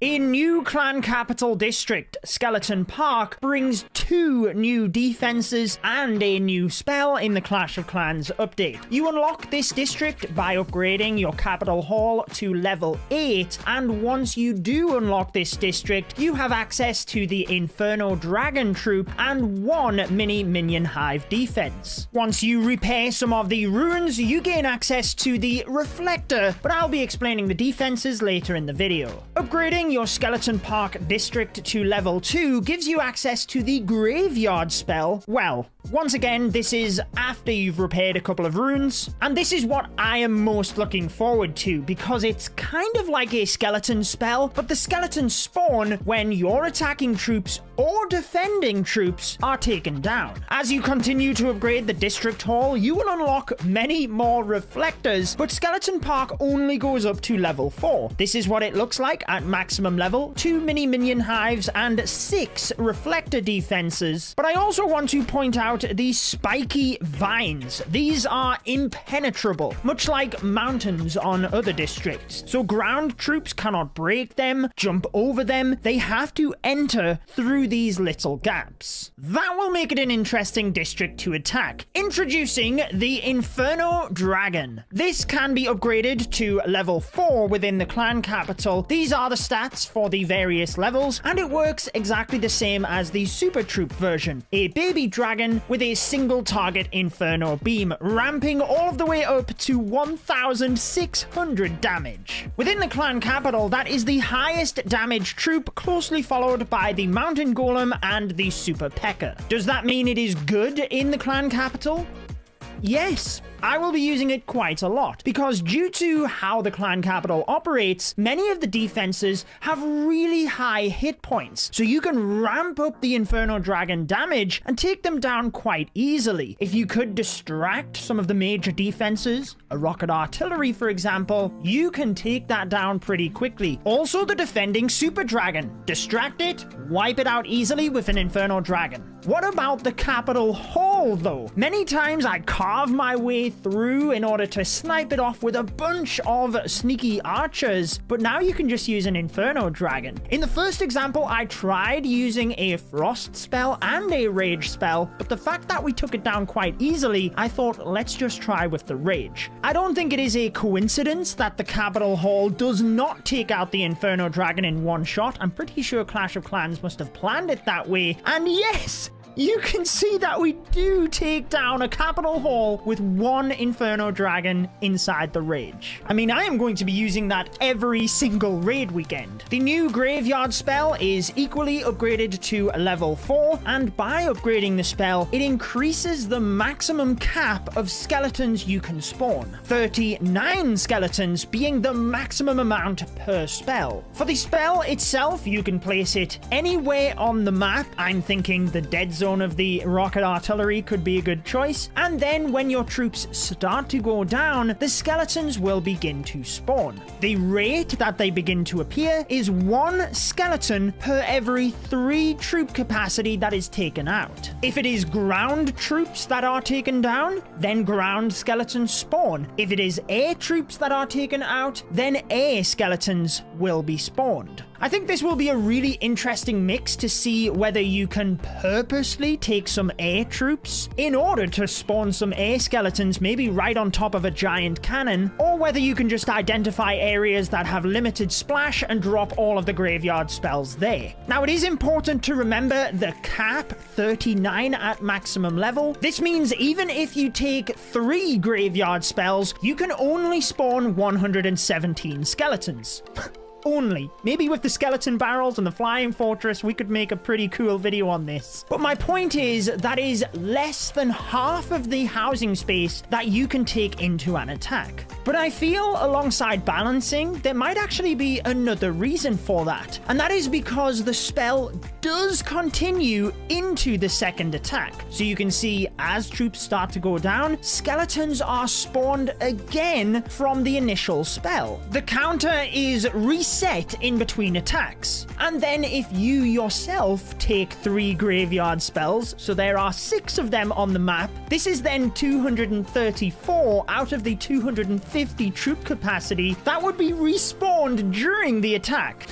A new clan capital district, Skeleton Park, brings 2 new defenses and a new spell in the Clash of Clans update. You unlock this district by upgrading your capital hall to level 8, and once you do unlock this district, you have access to the Inferno Dragon Troop and 1 mini-minion hive defense. Once you repair some of the ruins, you gain access to the Reflector, but I'll be explaining the defenses later in the video. Upgrading your Skeleton Park district to level 2 gives you access to the Graveyard spell. Well, once again, this is after you've repaired a couple of runes, and this is what I am most looking forward to because it's kind of like a skeleton spell, but the skeletons spawn when your attacking troops or defending troops are taken down. As you continue to upgrade the district hall, you will unlock many more reflectors, but Skeleton Park only goes up to level 4. This is what it looks like at maximum level: 2 mini-minion hives and 6 reflector defenses. But I also want to point out these spiky vines. These are impenetrable, much like mountains on other districts. So ground troops cannot break them, jump over them. They have to enter through these little gaps. That will make it an interesting district to attack. Introducing the Inferno Dragon. This can be upgraded to level 4 within the clan capital. These are the stats for the various levels, and it works exactly the same as the Super Troop version. A baby dragon with a single target Inferno beam, ramping all of the way up to 1,600 damage. Within the clan capital, that is the highest damage troop, closely followed by the Mountain Golem and the Super P.E.K.K.A. Does that mean it is good in the clan capital? Yes, I will be using it quite a lot, because due to how the clan capital operates, many of the defenses have really high hit points, so you can ramp up the Inferno Dragon damage and take them down quite easily. If you could distract some of the major defenses, a rocket artillery for example, you can take that down pretty quickly. Also the defending Super Dragon. Distract it, wipe it out easily with an Inferno Dragon. What about the capital hall though? Many times I carve my way through in order to snipe it off with a bunch of sneaky archers, but now you can just use an Inferno Dragon. In the first example, I tried using a Frost spell and a Rage spell, but the fact that we took it down quite easily, I thought let's just try with the Rage. I don't think it is a coincidence that the capital hall does not take out the Inferno Dragon in one shot. I'm pretty sure Clash of Clans must have planned it that way, and yes! You can see that we do take down a capital hall with 1 Inferno Dragon inside the Rage. I mean, I am going to be using that every single raid weekend. The new Graveyard spell is equally upgraded to level 4, and by upgrading the spell, it increases the maximum cap of skeletons you can spawn. 39 skeletons being the maximum amount per spell. For the spell itself, you can place it anywhere on the map. I'm thinking the dead zone of the rocket artillery could be a good choice, and then when your troops start to go down, the skeletons will begin to spawn. The rate that they begin to appear is 1 skeleton per every 3 troop capacity that is taken out. If it is ground troops that are taken down, then ground skeletons spawn. If it is air troops that are taken out, then air skeletons will be spawned. I think this will be a really interesting mix to see whether you can purposely take some air troops in order to spawn some air skeletons, maybe right on top of a giant cannon, or whether you can just identify areas that have limited splash and drop all of the graveyard spells there. Now, it is important to remember the cap, 39 at maximum level. This means even if you take 3 graveyard spells, you can only spawn 117 skeletons. Only. Maybe with the skeleton barrels and the flying fortress, we could make a pretty cool video on this. But my point is, that is less than half of the housing space that you can take into an attack. But I feel alongside balancing, there might actually be another reason for that. And that is because the spell does continue into the second attack. So you can see as troops start to go down, skeletons are spawned again from the initial spell. The counter is reset in between attacks. And then if you yourself take 3 graveyard spells, so there are 6 of them on the map, this is then 234 out of the 250 troop capacity that would be respawned during the attack.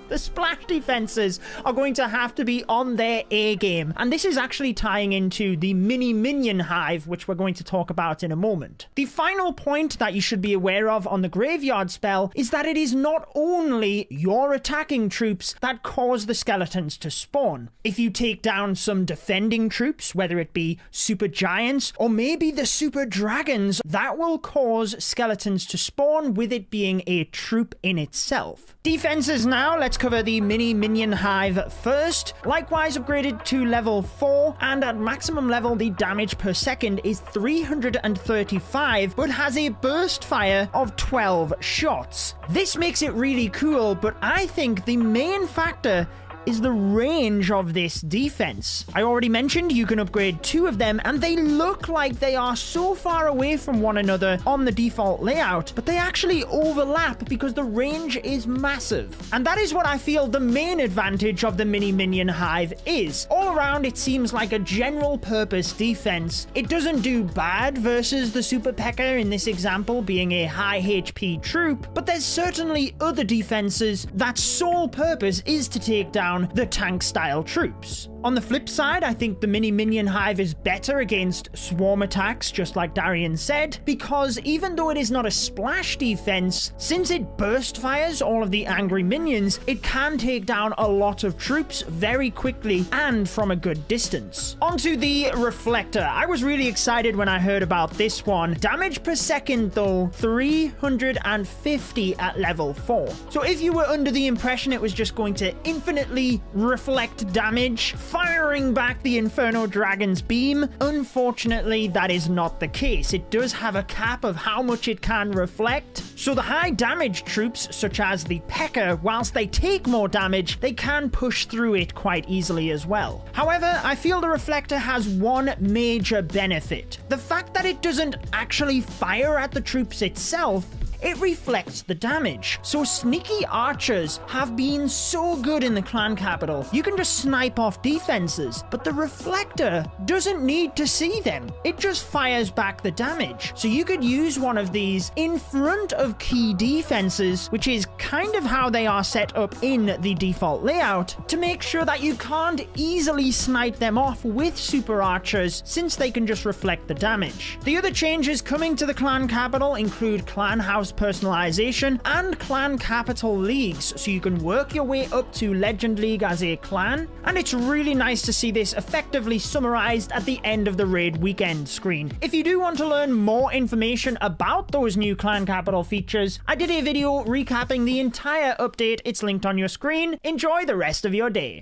The splash defenses are going to have to be on their A game, and this is actually tying into the mini-minion hive, which we're going to talk about in a moment. The final point that you should be aware of on the graveyard spell is that it is not only your attacking troops that cause the skeletons to spawn. If you take down some defending troops, whether it be super giants or maybe the super dragons, that will cause skeletons to spawn, with it being a troop in itself. Defenses now, let's cover the mini-minion hive first. Likewise upgraded to level 4, and at maximum level the damage per second is 335, but has a burst fire of 12 shots. This makes it really cool, but I think the main factor is the range of this defense. I already mentioned you can upgrade 2 of them, and they look like they are so far away from one another on the default layout, but they actually overlap because the range is massive. And that is what I feel the main advantage of the mini-minion hive is. All around, it seems like a general purpose defense. It doesn't do bad versus the super P.E.K.K.A. in this example being a high HP troop, but there's certainly other defenses that sole purpose is to take down the tank-style troops. On the flip side, I think the mini-minion hive is better against swarm attacks, just like Darian said, because even though it is not a splash defense, since it burst fires all of the angry minions, it can take down a lot of troops very quickly and from a good distance. Onto the reflector. I was really excited when I heard about this one. Damage per second though, 350 at level 4. So if you were under the impression it was just going to infinitely reflect damage, firing back the Inferno Dragon's beam, unfortunately that is not the case. It does have a cap of how much it can reflect, so the high damage troops such as the P.E.K.K.A., whilst they take more damage, they can push through it quite easily as well. However, I feel the reflector has one major benefit: the fact that it doesn't actually fire at the troops itself, it reflects the damage. So sneaky archers have been so good in the clan capital. You can just snipe off defenses, but the reflector doesn't need to see them. It just fires back the damage. So you could use one of these in front of key defenses, which is kind of how they are set up in the default layout, to make sure that you can't easily snipe them off with super archers, since they can just reflect the damage. The other changes coming to the clan capital include clan house personalization and clan capital leagues, so you can work your way up to Legend League as a clan, and it's really nice to see this effectively summarized at the end of the raid weekend screen. If you do want to learn more information about those new clan capital features, I did a video recapping the entire update. It's linked on your screen. Enjoy the rest of your day.